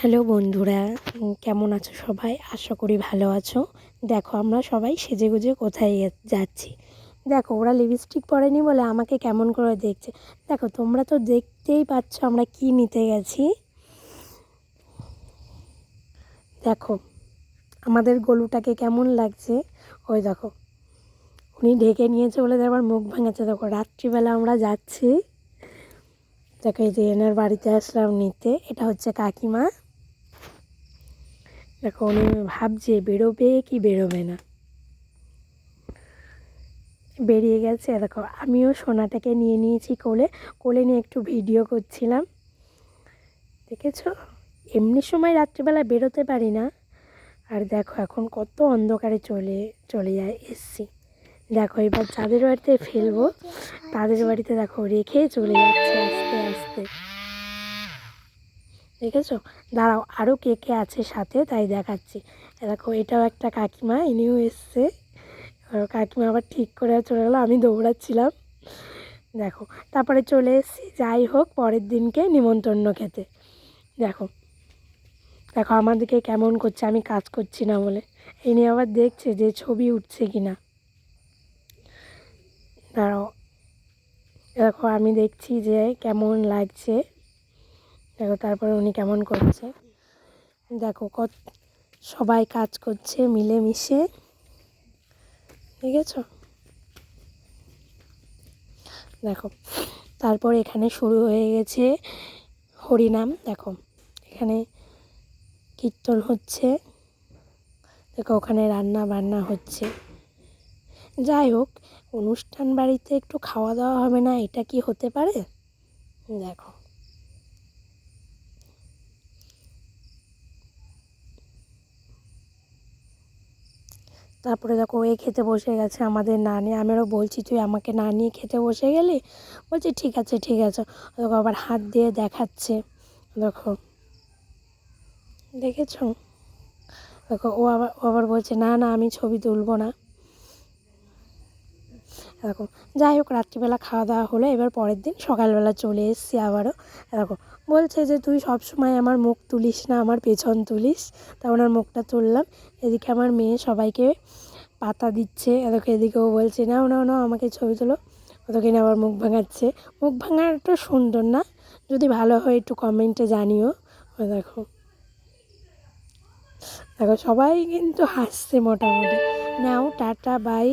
Hello বন্ধুরা, কেমন আছো সবাই? আশা করি ভালো আছো। দেখো আমরা সবাই সেজেগুজে কোথায় যাচ্ছি। দেখো ওরা লিপস্টিক পরেনি বলে আমাকে কেমন করে দেখছে। দেখো তোমরা তো দেখতেই পাচ্ছ আমরা কি নিতে গেছি। দেখো আমাদের গলুটাকে কেমন লাগছে। ওই দেখো উনি ঢেকে নিয়েছে বলে আবার মুখ ভাঙাচ্ছে। দেখো রাত্রিবেলা আমরা যাচ্ছি। দেখো এই যে এনার বাড়িতে আসলাম নিতে। এটা হচ্ছে কাকিমা। দেখো উনি ভাবছে বেরোবে কি বেরোবে না, বেরিয়ে গেছে। দেখো আমিও সোনাটাকে নিয়ে নিয়েছি কোলে, কোলে নিয়ে একটু ভিডিও করছিলাম। দেখেছো এমনি সময় রাত্রিবেলা বেরোতে পারি না, আর দেখো এখন কত অন্ধকারে চলে যায় এসছি। দেখো এবার যাদের বাড়িতে ফেলবো তাদের বাড়িতে দেখো রেখে চলে যাচ্ছে আস্তে আস্তে। দেখেছো? দাঁড়াও আরও কে কে আছে সাথে তাই দেখাচ্ছি। দেখো এটাও একটা কাকিমা, ইনিও এসছে। কাকিমা আবার ঠিক করে চলে গেলো, আমি দৌড়াচ্ছিলাম। দেখো তারপরে চলে এসেছি। যাই হোক পরের দিনকে নিমন্ত্রণ খেতে। দেখো দেখো আমাদেরকে কেমন করছে, আমি কাজ করছি না বলে। এই নিয়ে আবার দেখছে যে ছবি উঠছে কি না। দাঁড়াও দেখো আমি দেখছি যে কেমন লাগছে। দেখো তারপরে উনি কেমন করছে। দেখো সবাই কাজ করছে মিলেমিশে। দেখেছো? দেখো তারপর এখানে শুরু হয়ে গেছে হরিনাম। দেখো এখানে কীর্তন হচ্ছে। দেখো ওখানে রান্না বান্না হচ্ছে। যাই হোক অনুষ্ঠান বাড়িতে একটু খাওয়া দাওয়া হবে না, এটা কি হতে পারে? দেখো তারপরে দেখো এ খেতে বসে গেছে আমাদের না নিয়ে। আমিও বলছি তুই আমাকে না নিয়ে খেতে বসে গেলি। বলছি ঠিক আছে ঠিক আছে। দেখো আবার হাত দিয়ে দেখাচ্ছে। দেখো দেখেছো? দেখো ও আবার বলছে না না আমি ছবি তুলবো না। দেখো যাই হোক রাত্রিবেলা খাওয়া দাওয়া হলো। এবার পরের দিন সকালবেলা চলে এসেছি আবারও। দেখো বলছে যে তুই সবসময় আমার মুখ তুলিস না, আমার পেছন তুলিস। তা ওনার মুখটা তুললাম। এদিকে আমার মেয়ে সবাইকে পাতা দিচ্ছে। দেখো এদিকেও বলছে নাও নাও নাও আমাকে ছবি তোলো। ওদেরকে আবার মুখ ভাঙাচ্ছে। মুখ ভাঙাটা সুন্দর না, যদি ভালো হয় একটু কমেন্টে জানিও। দেখো দেখো সবাই কিন্তু হাসছে মোটামুটি। নাও টাটা বাই।